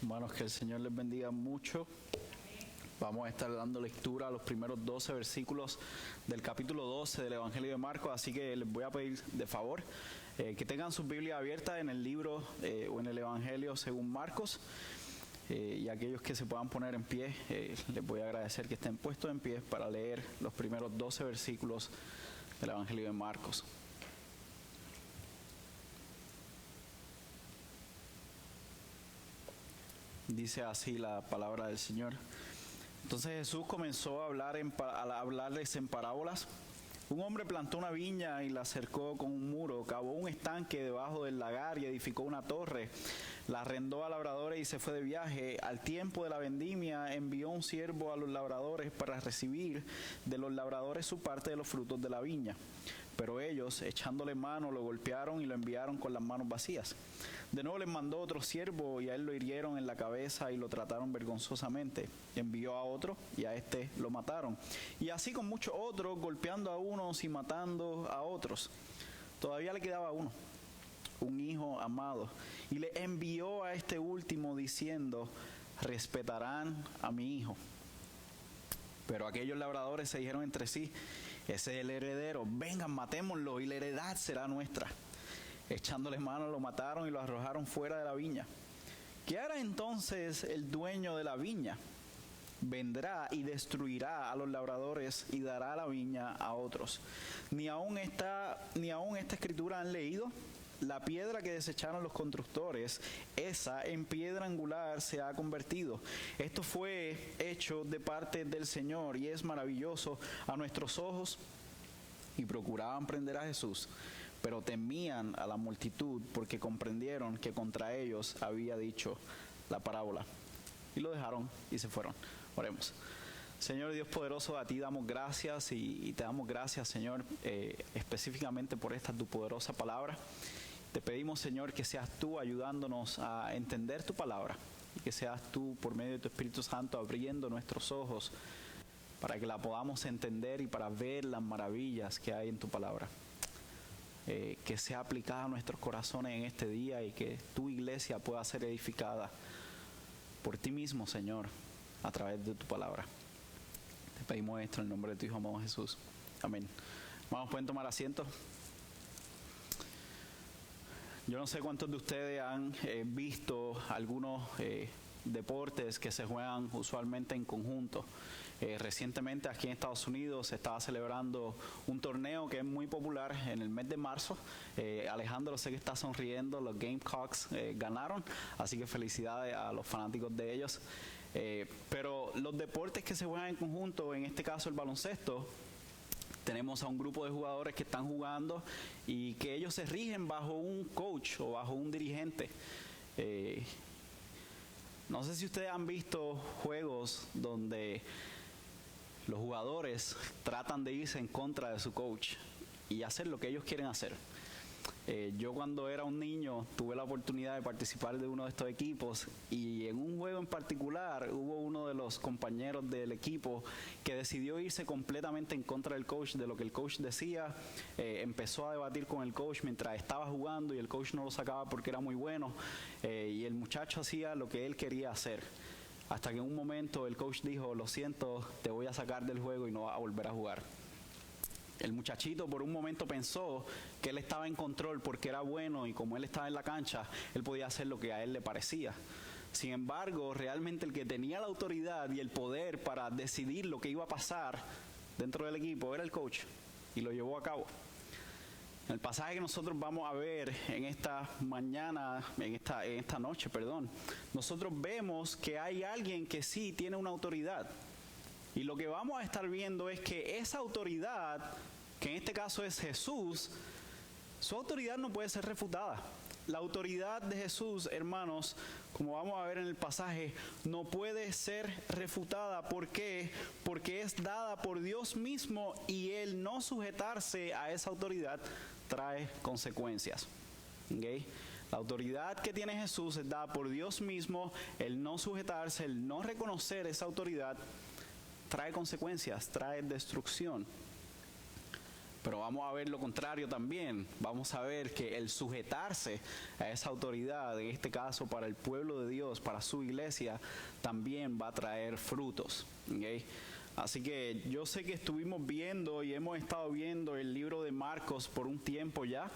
Hermanos, que el Señor les bendiga mucho. Vamos a estar dando lectura a los primeros 12 versículos del capítulo 12 del Evangelio de Marcos, así que les voy a pedir de favor que tengan sus Biblias abiertas en el libro o en el Evangelio según Marcos, y aquellos que se puedan poner en pie, les voy a agradecer que estén puestos en pie para leer los primeros 12 versículos del Evangelio de Marcos. Dice así la palabra del Señor. Entonces Jesús comenzó a hablarles en parábolas. Un hombre plantó una viña y la cercó con un muro, cavó un estanque debajo del lagar y edificó una torre. La arrendó a labradores y se fue de viaje. Al tiempo de la vendimia envió un siervo a los labradores para recibir de los labradores su parte de los frutos de la viña. Pero ellos, echándole mano, lo golpearon y lo enviaron con las manos vacías. De nuevo les mandó otro siervo y a él lo hirieron en la cabeza y lo trataron vergonzosamente. Envió a otro y a este lo mataron. Y así con muchos otros, golpeando a unos y matando a otros. Todavía le quedaba uno, un hijo amado, y le envió a este último diciendo: respetarán a mi hijo. Pero aquellos labradores se dijeron entre sí: ese es el heredero, vengan, matémoslo y la heredad será nuestra. Echándole mano lo mataron y lo arrojaron fuera de la viña. ¿Qué hará entonces el dueño de la viña? Vendrá y destruirá a los labradores y dará la viña a otros. Ni aún esta escritura han leído. La piedra que desecharon los constructores, esa en piedra angular se ha convertido. Esto fue hecho de parte del Señor y es maravilloso a nuestros ojos. Y procuraban prender a Jesús, pero temían a la multitud porque comprendieron que contra ellos había dicho la parábola. Y lo dejaron y se fueron. Oremos. Señor Dios poderoso, a ti damos gracias y te damos gracias, Señor, específicamente por esta tu poderosa palabra. Te pedimos, Señor, que seas tú ayudándonos a entender tu palabra y que seas tú, por medio de tu Espíritu Santo, abriendo nuestros ojos para que la podamos entender y para ver las maravillas que hay en tu palabra. Que sea aplicada a nuestros corazones en este día y que tu iglesia pueda ser edificada por ti mismo, Señor, a través de tu palabra. Te pedimos esto en el nombre de tu Hijo amado Jesús. Amén. Vamos, pueden tomar asiento. Yo no sé cuántos de ustedes han visto algunos deportes que se juegan usualmente en conjunto. Recientemente aquí en Estados Unidos se estaba celebrando un torneo que es muy popular en el mes de marzo. Alejandro, sé que está sonriendo, los Gamecocks ganaron, así que felicidades a los fanáticos de ellos. Pero los deportes que se juegan en conjunto, en este caso el baloncesto, tenemos a un grupo de jugadores que están jugando y que ellos se rigen bajo un coach o bajo un dirigente. No sé si ustedes han visto juegos donde los jugadores tratan de irse en contra de su coach y hacer lo que ellos quieren hacer. Yo cuando era un niño tuve la oportunidad de participar de uno de estos equipos y en un juego en particular hubo uno de los compañeros del equipo que decidió irse completamente en contra del coach, de lo que el coach decía. Empezó a debatir con el coach mientras estaba jugando y el coach no lo sacaba porque era muy bueno, y el muchacho hacía lo que él quería hacer. Hasta que en un momento el coach dijo: lo siento, te voy a sacar del juego y no vas a volver a jugar. El muchachito por un momento pensó que él estaba en control porque era bueno y como él estaba en la cancha, él podía hacer lo que a él le parecía. Sin embargo, realmente el que tenía la autoridad y el poder para decidir lo que iba a pasar dentro del equipo era el coach, y lo llevó a cabo. En el pasaje que nosotros vamos a ver en esta noche, nosotros vemos que hay alguien que sí tiene una autoridad. Y lo que vamos a estar viendo es que esa autoridad, que en este caso es Jesús, su autoridad no puede ser refutada. La autoridad de Jesús, hermanos, como vamos a ver en el pasaje, no puede ser refutada. ¿Por qué? Porque es dada por Dios mismo y el no sujetarse a esa autoridad trae consecuencias. ¿Okay? La autoridad que tiene Jesús es dada por Dios mismo. El no sujetarse, el no reconocer esa autoridad trae consecuencias, trae destrucción. Pero vamos a ver lo contrario también. Vamos a ver que el sujetarse a esa autoridad, en este caso para el pueblo de Dios, para su iglesia, también va a traer frutos. ¿Okay? Así que yo sé que estuvimos viendo y hemos estado viendo el libro de Marcos por un tiempo ya.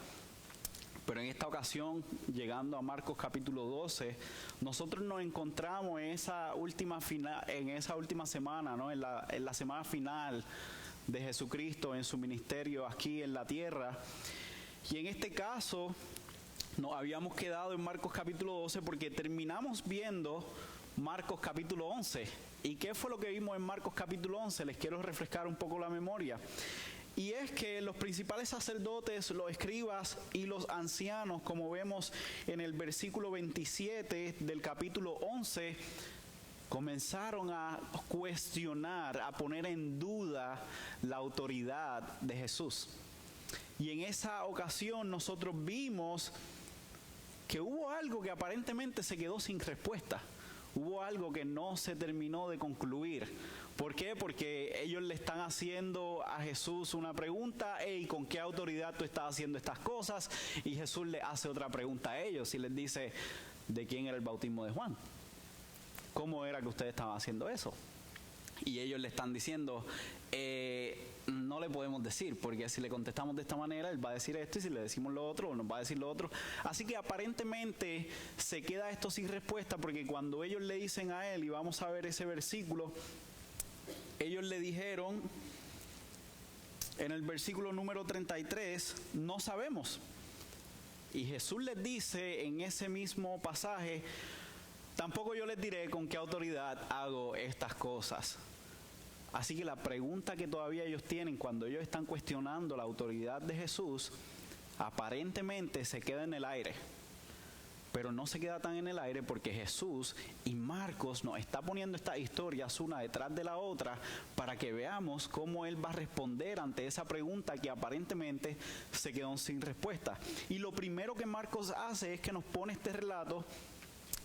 Pero en esta ocasión, llegando a Marcos capítulo 12, nosotros nos encontramos en esa última semana, ¿no? en la semana final de Jesucristo en su ministerio aquí en la tierra. Y en este caso nos habíamos quedado en Marcos capítulo 12 porque terminamos viendo Marcos capítulo 11. ¿Y qué fue lo que vimos en Marcos capítulo 11? Les quiero refrescar un poco la memoria. Y es que los principales sacerdotes, los escribas y los ancianos, como vemos en el versículo 27 del capítulo 11, comenzaron a cuestionar, a poner en duda la autoridad de Jesús. Y en esa ocasión nosotros vimos que hubo algo que aparentemente se quedó sin respuesta. Hubo algo que no se terminó de concluir. ¿Por qué? Porque ellos le están haciendo a Jesús una pregunta: hey, ¿con qué autoridad tú estás haciendo estas cosas? Y Jesús le hace otra pregunta a ellos y les dice: ¿de quién era el bautismo de Juan? ¿Cómo era que ustedes estaban haciendo eso? Y ellos le están diciendo: no le podemos decir, porque si le contestamos de esta manera, él va a decir esto, y si le decimos lo otro, nos va a decir lo otro. Así que aparentemente se queda esto sin respuesta, porque cuando ellos le dicen a él, y vamos a ver ese versículo, ellos le dijeron en el versículo número 33, no sabemos. Y Jesús les dice en ese mismo pasaje: tampoco yo les diré con qué autoridad hago estas cosas. Así que la pregunta que todavía ellos tienen cuando ellos están cuestionando la autoridad de Jesús, aparentemente se queda en el aire. Pero no se queda tan en el aire porque Jesús y Marcos nos está poniendo estas historias una detrás de la otra para que veamos cómo Él va a responder ante esa pregunta que aparentemente se quedó sin respuesta. Y lo primero que Marcos hace es que nos pone este relato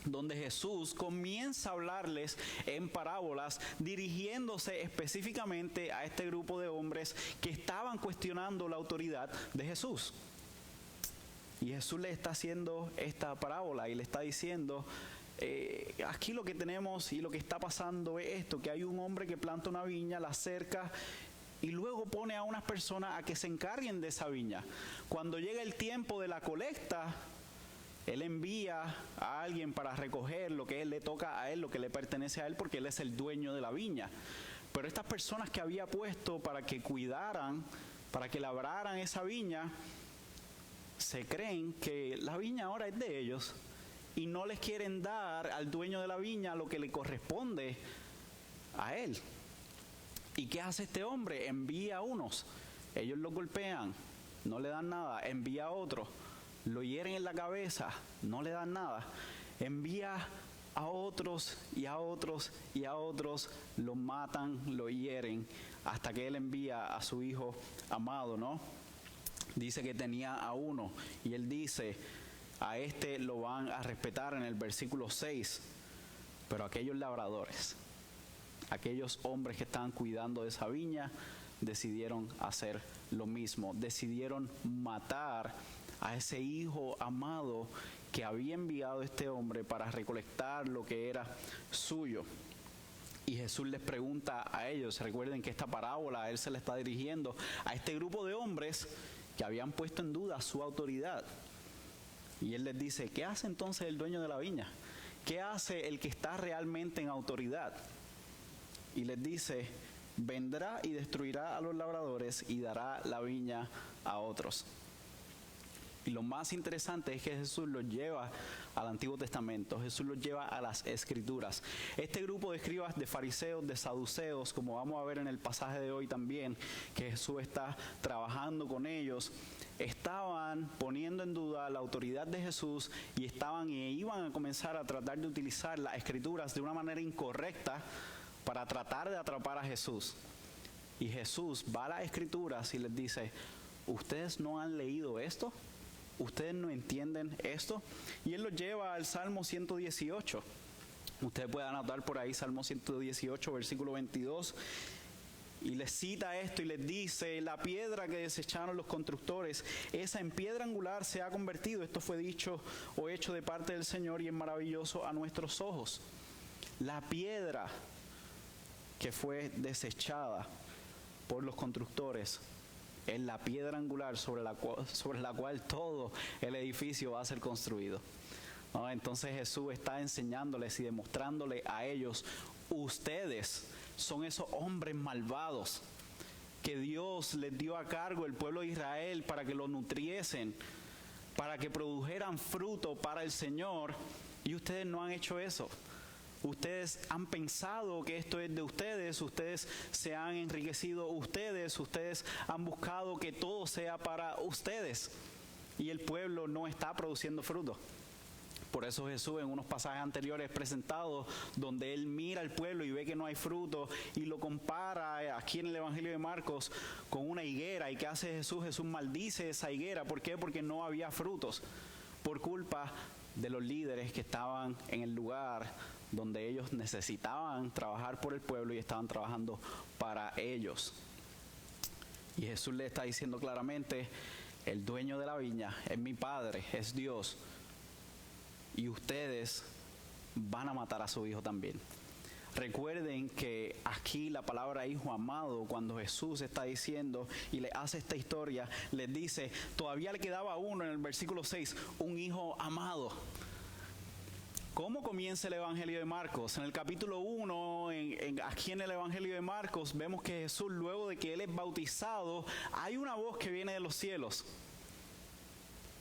donde Jesús comienza a hablarles en parábolas, dirigiéndose específicamente a este grupo de hombres que estaban cuestionando la autoridad de Jesús. Y Jesús le está haciendo esta parábola y le está diciendo: aquí lo que tenemos y lo que está pasando es esto, que hay un hombre que planta una viña, la cerca y luego pone a unas personas a que se encarguen de esa viña. Cuando llega el tiempo de la colecta, Él envía a alguien para recoger lo que le toca a Él, lo que le pertenece a Él, porque Él es el dueño de la viña. Pero estas personas que había puesto para que cuidaran, para que labraran esa viña, se creen que la viña ahora es de ellos y no les quieren dar al dueño de la viña lo que le corresponde a él. ¿Y qué hace este hombre? Envía a unos, ellos lo golpean, no le dan nada. Envía a otros, lo hieren en la cabeza, no le dan nada. Envía a otros y a otros y a otros, lo matan, lo hieren, hasta que él envía a su hijo amado, ¿no? Dice que tenía a uno y él dice: a este lo van a respetar en el versículo 6, pero aquellos labradores, aquellos hombres que estaban cuidando de esa viña, decidieron hacer lo mismo, decidieron matar a ese hijo amado que había enviado este hombre para recolectar lo que era suyo. Y Jesús les pregunta a ellos, recuerden que esta parábola a Él se le está dirigiendo a este grupo de hombres que habían puesto en duda su autoridad. Y Él les dice: ¿qué hace entonces el dueño de la viña? ¿Qué hace el que está realmente en autoridad? Y les dice: vendrá y destruirá a los labradores y dará la viña a otros. Y lo más interesante es que Jesús los lleva al Antiguo Testamento, Jesús los lleva a las Escrituras. Este grupo de escribas, de fariseos, de saduceos, como vamos a ver en el pasaje de hoy también, que Jesús está trabajando con ellos, estaban poniendo en duda la autoridad de Jesús y iban a comenzar a tratar de utilizar las Escrituras de una manera incorrecta para tratar de atrapar a Jesús. Y Jesús va a las Escrituras y les dice: ¿ustedes no han leído esto? ¿Ustedes no entienden esto? Y Él los lleva al Salmo 118. Usted puede anotar por ahí Salmo 118, versículo 22. Y les cita esto y les dice: la piedra que desecharon los constructores, esa en piedra angular se ha convertido. Esto fue dicho o hecho de parte del Señor y es maravilloso a nuestros ojos. La piedra que fue desechada por los constructores es la piedra angular sobre la cual todo el edificio va a ser construido. ¿No? Entonces Jesús está enseñándoles y demostrándole a ellos: ustedes son esos hombres malvados que Dios les dio a cargo el pueblo de Israel para que lo nutriesen, para que produjeran fruto para el Señor, y ustedes no han hecho eso. Ustedes han pensado que esto es de ustedes, ustedes se han enriquecido, ustedes han buscado que todo sea para ustedes, y el pueblo no está produciendo fruto. Por eso Jesús, en unos pasajes anteriores presentados, donde Él mira al pueblo y ve que no hay fruto y lo compara aquí en el Evangelio de Marcos con una higuera. ¿Y qué hace Jesús? Jesús maldice esa higuera. ¿Por qué? Porque no había frutos, por culpa de los líderes que estaban en el lugar donde ellos necesitaban trabajar por el pueblo y estaban trabajando para ellos. Y Jesús le está diciendo claramente: el dueño de la viña es mi Padre, es Dios. Y ustedes van a matar a su hijo también. Recuerden que aquí la palabra hijo amado, cuando Jesús está diciendo y le hace esta historia, les dice: todavía le quedaba uno en el versículo 6, un hijo amado. ¿Cómo comienza el Evangelio de Marcos? En el capítulo 1, aquí en el Evangelio de Marcos, vemos que Jesús, luego de que Él es bautizado, hay una voz que viene de los cielos.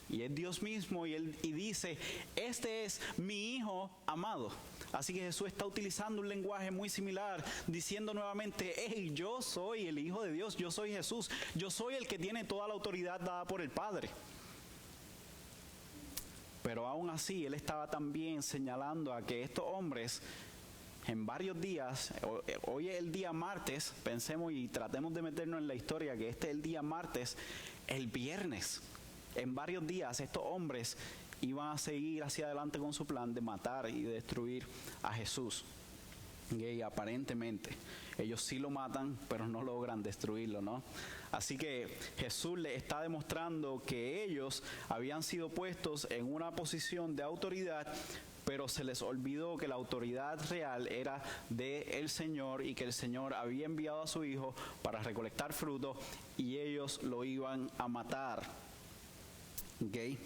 Y es Dios mismo y dice: este es mi hijo amado. Así que Jesús está utilizando un lenguaje muy similar, diciendo nuevamente: hey, yo soy el Hijo de Dios, yo soy Jesús, yo soy el que tiene toda la autoridad dada por el Padre. Pero aún así, Él estaba también señalando a que estos hombres, en varios días, hoy es el día martes, pensemos y tratemos de meternos en la historia, que este es el día martes, el viernes. En varios días estos hombres iban a seguir hacia adelante con su plan de matar y destruir a Jesús. Y aparentemente ellos sí lo matan, pero no logran destruirlo, ¿no? Así que Jesús le está demostrando que ellos habían sido puestos en una posición de autoridad, pero se les olvidó que la autoridad real era del Señor y que el Señor había enviado a su Hijo para recolectar fruto y ellos lo iban a matar. ¿Okay?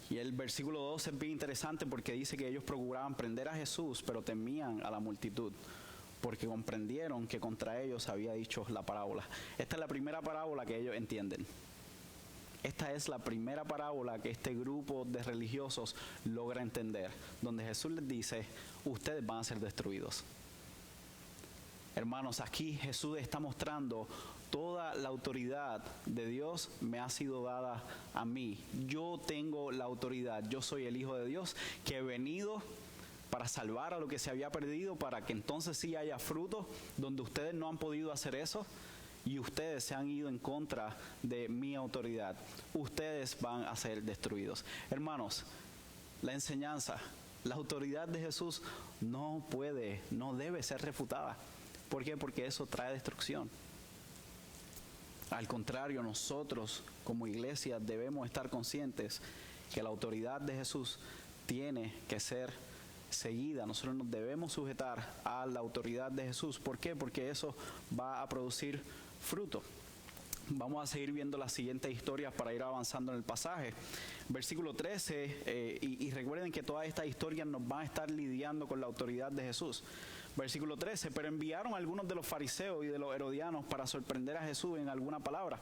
Y el versículo 2 es bien interesante porque dice que ellos procuraban prender a Jesús, pero temían a la multitud, porque comprendieron que contra ellos había dicho la parábola. Esta es la primera parábola que ellos entienden. Esta es la primera parábola que este grupo de religiosos logra entender, donde Jesús les dice: ustedes van a ser destruidos. Hermanos, aquí Jesús está mostrando: toda la autoridad de Dios me ha sido dada a mí. Yo tengo la autoridad. Yo soy el Hijo de Dios que he venido para salvar a lo que se había perdido, para que entonces sí haya fruto, donde ustedes no han podido hacer eso y ustedes se han ido en contra de mi autoridad. Ustedes van a ser destruidos. Hermanos, la enseñanza, la autoridad de Jesús no debe ser refutada. ¿Por qué? Porque eso trae destrucción. Al contrario, nosotros como iglesia debemos estar conscientes que la autoridad de Jesús tiene que ser seguida. Nosotros nos debemos sujetar a la autoridad de Jesús. ¿Por qué? Porque eso va a producir fruto. Vamos a seguir viendo las siguientes historias para ir avanzando en el pasaje. Versículo 13, y recuerden que todas estas historias nos van a estar lidiando con la autoridad de Jesús. Versículo 13, pero enviaron a algunos de los fariseos y de los herodianos para sorprender a Jesús en alguna palabra.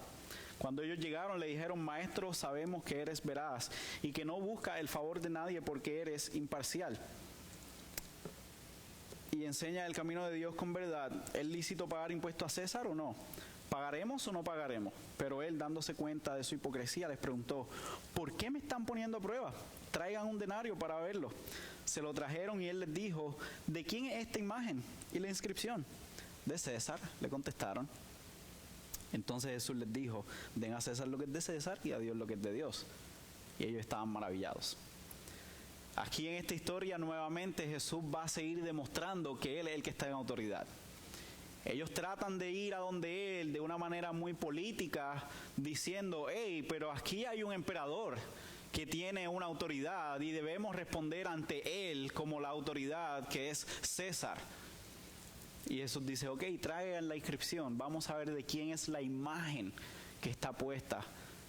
Cuando ellos llegaron le dijeron: Maestro, sabemos que eres veraz y que no buscas el favor de nadie porque eres imparcial y enseña el camino de Dios con verdad. ¿Es lícito pagar impuestos a César o no? ¿Pagaremos o no pagaremos? Pero él, dándose cuenta de su hipocresía, les preguntó: ¿por qué me están poniendo a prueba? Traigan un denario para verlo. Se lo trajeron y él les dijo: ¿de quién es esta imagen y la inscripción? De César, le contestaron. Entonces Jesús les dijo: den a César lo que es de César y a Dios lo que es de Dios. Y ellos estaban maravillados. Aquí en esta historia nuevamente Jesús va a seguir demostrando que Él es el que está en autoridad. Ellos tratan de ir a donde él de una manera muy política, diciendo, hey, pero aquí hay un emperador que tiene una autoridad y debemos responder ante él como la autoridad que es César. Y Jesús dice, ok, traigan la inscripción, vamos a ver de quién es la imagen que está puesta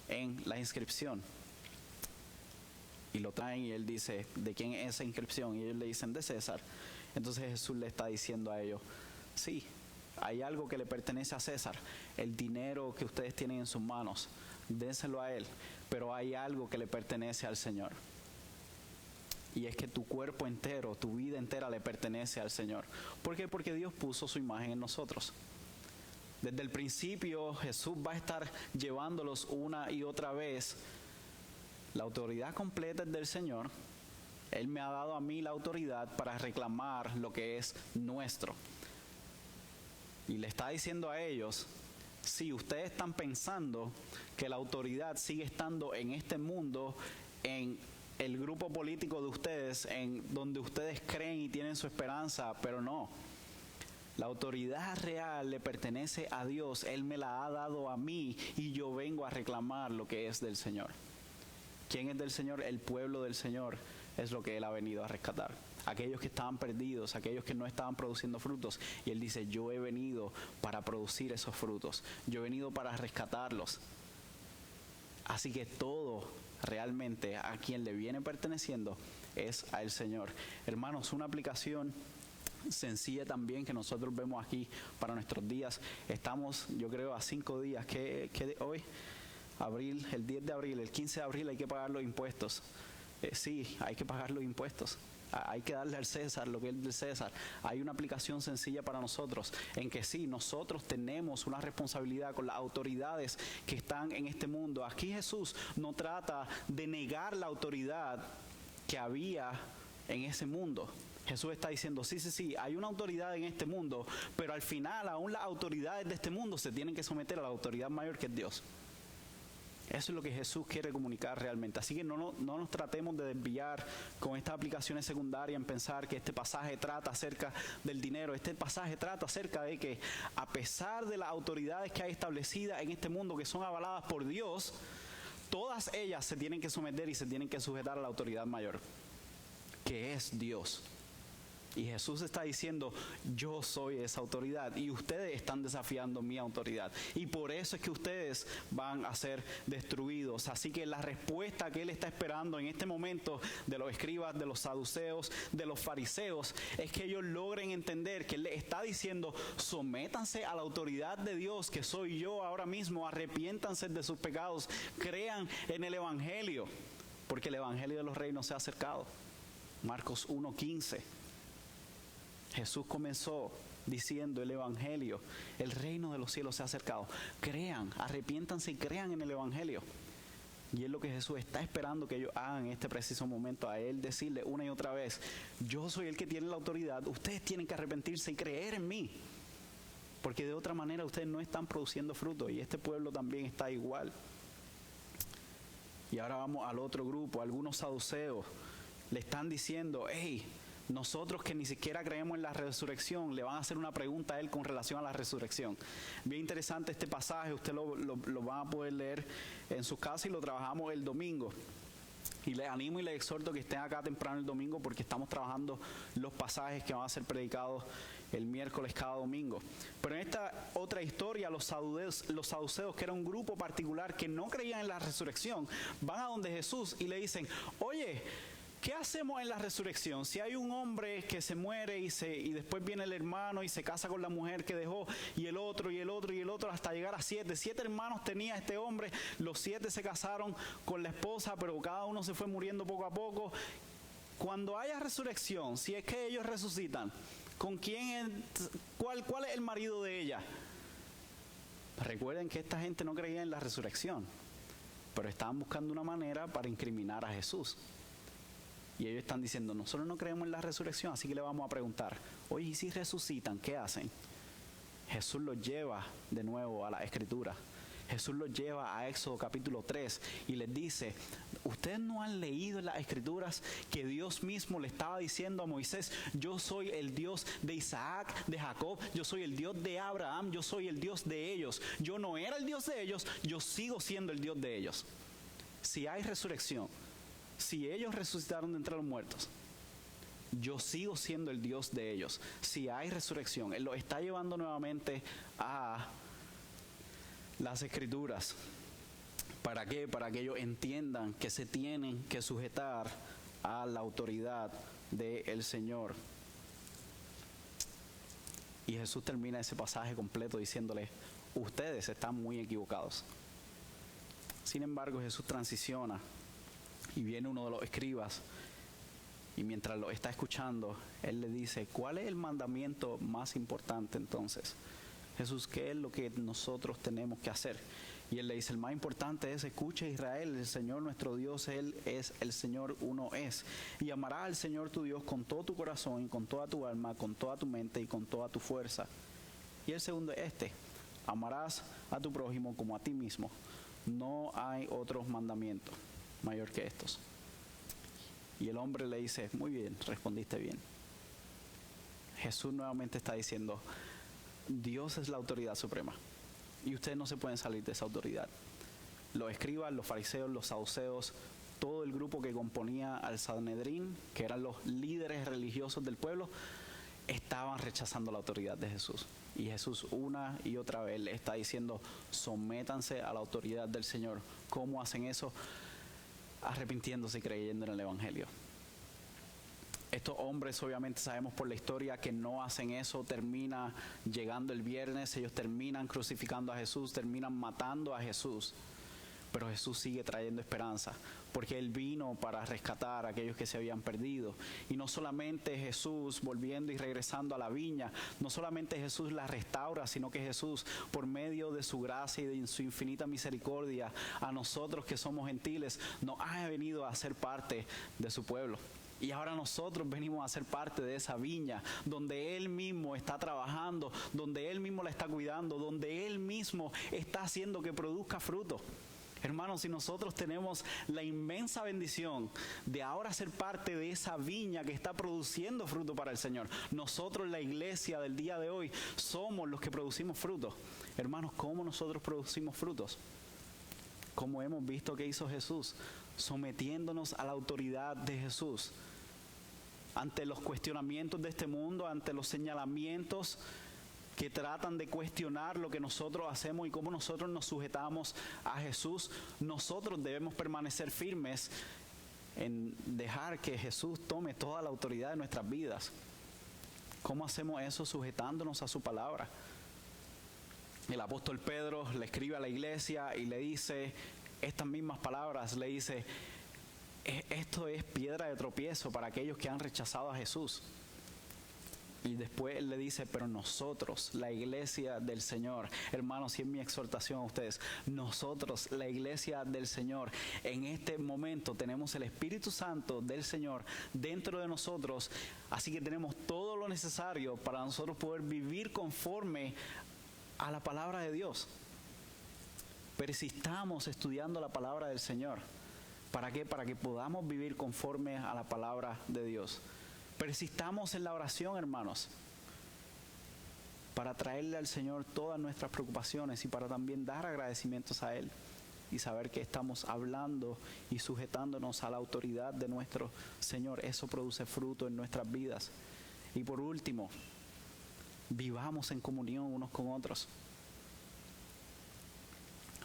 en la inscripción. Y lo traen y él dice, ¿de quién es esa inscripción? Y ellos le dicen, de César. Entonces Jesús le está diciendo a ellos, sí, hay algo que le pertenece a César, el dinero que ustedes tienen en sus manos, dénselo a él, pero hay algo que le pertenece al Señor. Y es que tu cuerpo entero, tu vida entera le pertenece al Señor. ¿Por qué? Porque Dios puso su imagen en nosotros. Desde el principio Jesús va a estar llevándolos una y otra vez. La autoridad completa es del Señor. Él me ha dado a mí la autoridad para reclamar lo que es nuestro. Y le está diciendo a ellos, si ustedes están pensando que la autoridad sigue estando en este mundo, en el grupo político de ustedes, en donde ustedes creen y tienen su esperanza, pero no. La autoridad real le pertenece a Dios. Él me la ha dado a mí y yo vengo a reclamar lo que es del Señor. ¿Quién es del Señor? El pueblo del Señor es lo que Él ha venido a rescatar. Aquellos que estaban perdidos, aquellos que no estaban produciendo frutos. Y Él dice, yo he venido para producir esos frutos. Yo he venido para rescatarlos. Así que todo realmente a quien le viene perteneciendo es al Señor. Hermanos, una aplicación sencilla también que nosotros vemos aquí para nuestros días. Estamos, yo creo, a 5 días. ¿Qué hoy? Abril, el 10 de abril, el 15 de abril hay que pagar los impuestos. Sí, hay que pagar los impuestos. Hay que darle al César lo que es del César. Hay una aplicación sencilla para nosotros en que sí, nosotros tenemos una responsabilidad con las autoridades que están en este mundo. Aquí Jesús no trata de negar la autoridad que había en ese mundo. Jesús está diciendo, sí, hay una autoridad en este mundo, pero al final aún las autoridades de este mundo se tienen que someter a la autoridad mayor que es Dios. Eso es lo que Jesús quiere comunicar realmente. Así que no nos tratemos de desviar con estas aplicaciones secundarias en pensar que este pasaje trata acerca del dinero. Este pasaje trata acerca de que a pesar de las autoridades que hay establecidas en este mundo que son avaladas por Dios, todas ellas se tienen que someter y se tienen que sujetar a la autoridad mayor, que es Dios. Y Jesús está diciendo, yo soy esa autoridad y ustedes están desafiando mi autoridad. Y por eso es que ustedes van a ser destruidos. Así que la respuesta que Él está esperando en este momento de los escribas, de los saduceos, de los fariseos, es que ellos logren entender que Él les está diciendo, sométanse a la autoridad de Dios que soy yo ahora mismo, arrepiéntanse de sus pecados, crean en el Evangelio, porque el Evangelio de los reinos se ha acercado. Marcos 1:15. Jesús comenzó diciendo el Evangelio, el reino de los cielos se ha acercado. Crean, arrepiéntanse y crean en el Evangelio. Y es lo que Jesús está esperando que ellos hagan en este preciso momento, a Él decirle una y otra vez, yo soy el que tiene la autoridad, ustedes tienen que arrepentirse y creer en mí. Porque de otra manera ustedes no están produciendo fruto y este pueblo también está igual. Y ahora vamos al otro grupo, algunos saduceos le están diciendo, hey, nosotros que ni siquiera creemos en la resurrección, le van a hacer una pregunta a Él con relación a la resurrección. Bien interesante este pasaje, usted lo van a poder leer en su casa y lo trabajamos el domingo. Y les animo y les exhorto que estén acá temprano el domingo porque estamos trabajando los pasajes que van a ser predicados el miércoles cada domingo. Pero en esta otra historia, los saduceos, que era un grupo particular que no creían en la resurrección, van a donde Jesús y le dicen, oye, ¿qué hacemos en la resurrección? Si hay un hombre que se muere y después viene el hermano y se casa con la mujer que dejó, y el otro, y el otro, y el otro, hasta llegar a 7. 7 hermanos tenía este hombre, los 7 se casaron con la esposa, pero cada uno se fue muriendo poco a poco. Cuando haya resurrección, si es que ellos resucitan, ¿con quién cuál es el marido de ella? Recuerden que esta gente no creía en la resurrección, pero estaban buscando una manera para incriminar a Jesús. Y ellos están diciendo, nosotros no creemos en la resurrección, así que le vamos a preguntar, oye, ¿y si resucitan, qué hacen? Jesús los lleva de nuevo a la Escritura. Jesús los lleva a Éxodo capítulo 3 y les dice, ¿ustedes no han leído en las Escrituras que Dios mismo le estaba diciendo a Moisés, yo soy el Dios de Isaac, de Jacob, yo soy el Dios de Abraham, yo soy el Dios de ellos? Yo no era el Dios de ellos, yo sigo siendo el Dios de ellos. Si hay resurrección, si ellos resucitaron de entre los muertos, yo sigo siendo el Dios de ellos. Si hay resurrección, Él lo está llevando nuevamente a las Escrituras. ¿Para qué? Para que ellos entiendan que se tienen que sujetar a la autoridad del Señor. Y Jesús termina ese pasaje completo diciéndole, ustedes están muy equivocados. Sin embargo, Jesús transiciona y viene uno de los escribas y mientras lo está escuchando, Él le dice, ¿cuál es el mandamiento más importante entonces? Jesús, ¿qué es lo que nosotros tenemos que hacer? Y Él le dice, el más importante es, escucha Israel, el Señor nuestro Dios, Él es el Señor, uno es. Y amarás al Señor tu Dios con todo tu corazón y con toda tu alma, con toda tu mente y con toda tu fuerza. Y el segundo es este, amarás a tu prójimo como a ti mismo. No hay otro mandamiento mayor que estos. Y el hombre le dice, muy bien, respondiste bien. Jesús nuevamente está diciendo, Dios es la autoridad suprema y ustedes no se pueden salir de esa autoridad. Los escribas, los fariseos, los saduceos, todo el grupo que componía al Sanedrín, que eran los líderes religiosos del pueblo, estaban rechazando la autoridad de Jesús. Y Jesús una y otra vez le está diciendo, sométanse a la autoridad del Señor. ¿Cómo hacen eso? Arrepintiéndose y creyendo en el Evangelio. Estos hombres, obviamente sabemos por la historia que no hacen eso. Termina llegando el viernes, ellos terminan crucificando a Jesús, terminan matando a Jesús. Pero Jesús sigue trayendo esperanza, porque Él vino para rescatar a aquellos que se habían perdido. Y no solamente Jesús volviendo y regresando a la viña, no solamente Jesús la restaura, sino que Jesús, por medio de su gracia y de su infinita misericordia, a nosotros que somos gentiles, nos ha venido a ser parte de su pueblo. Y ahora nosotros venimos a ser parte de esa viña, donde Él mismo está trabajando, donde Él mismo la está cuidando, donde Él mismo está haciendo que produzca fruto. Hermanos, si nosotros tenemos la inmensa bendición de ahora ser parte de esa viña que está produciendo fruto para el Señor, nosotros, la iglesia del día de hoy, somos los que producimos frutos. Hermanos, ¿cómo nosotros producimos frutos? Como hemos visto que hizo Jesús, sometiéndonos a la autoridad de Jesús. Ante los cuestionamientos de este mundo, ante los señalamientos que tratan de cuestionar lo que nosotros hacemos y cómo nosotros nos sujetamos a Jesús, nosotros debemos permanecer firmes en dejar que Jesús tome toda la autoridad de nuestras vidas. ¿Cómo hacemos eso? Sujetándonos a su palabra. El apóstol Pedro le escribe a la iglesia y le dice estas mismas palabras, le dice, esto es piedra de tropiezo para aquellos que han rechazado a Jesús. Y después él le dice, pero nosotros, la iglesia del Señor, hermanos, y es mi exhortación a ustedes, nosotros, la iglesia del Señor, en este momento tenemos el Espíritu Santo del Señor dentro de nosotros, así que tenemos todo lo necesario para nosotros poder vivir conforme a la palabra de Dios. Persistamos estudiando la palabra del Señor. ¿Para qué? Para que podamos vivir conforme a la palabra de Dios. Persistamos en la oración, hermanos, para traerle al Señor todas nuestras preocupaciones y para también dar agradecimientos a Él y saber que estamos hablando y sujetándonos a la autoridad de nuestro Señor. Eso produce fruto en nuestras vidas. Y por último, vivamos en comunión unos con otros.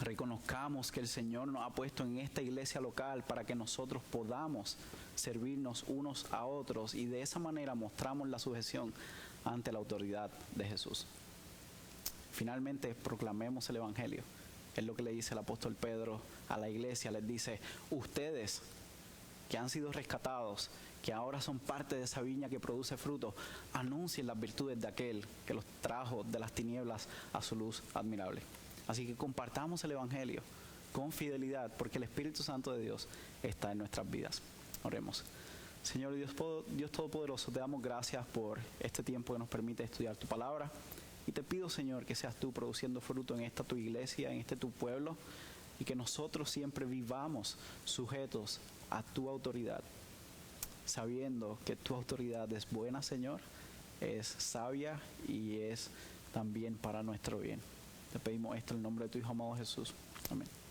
Reconozcamos que el Señor nos ha puesto en esta iglesia local para que nosotros podamos servirnos unos a otros y de esa manera mostramos la sujeción ante la autoridad de Jesús. Finalmente, proclamemos el Evangelio. Es lo que le dice el apóstol Pedro a la iglesia. Les dice, ustedes que han sido rescatados, que ahora son parte de esa viña que produce fruto, anuncien las virtudes de aquel que los trajo de las tinieblas a su luz admirable. Así que compartamos el Evangelio con fidelidad, porque el Espíritu Santo de Dios está en nuestras vidas. Oremos. Señor Dios Todopoderoso, te damos gracias por este tiempo que nos permite estudiar tu palabra. Y te pido, Señor, que seas tú produciendo fruto en esta tu iglesia, en este tu pueblo. y que nosotros siempre vivamos sujetos a tu autoridad, sabiendo que tu autoridad es buena, Señor, es sabia y es también para nuestro bien. Te pedimos esto en el nombre de tu Hijo amado Jesús. Amén.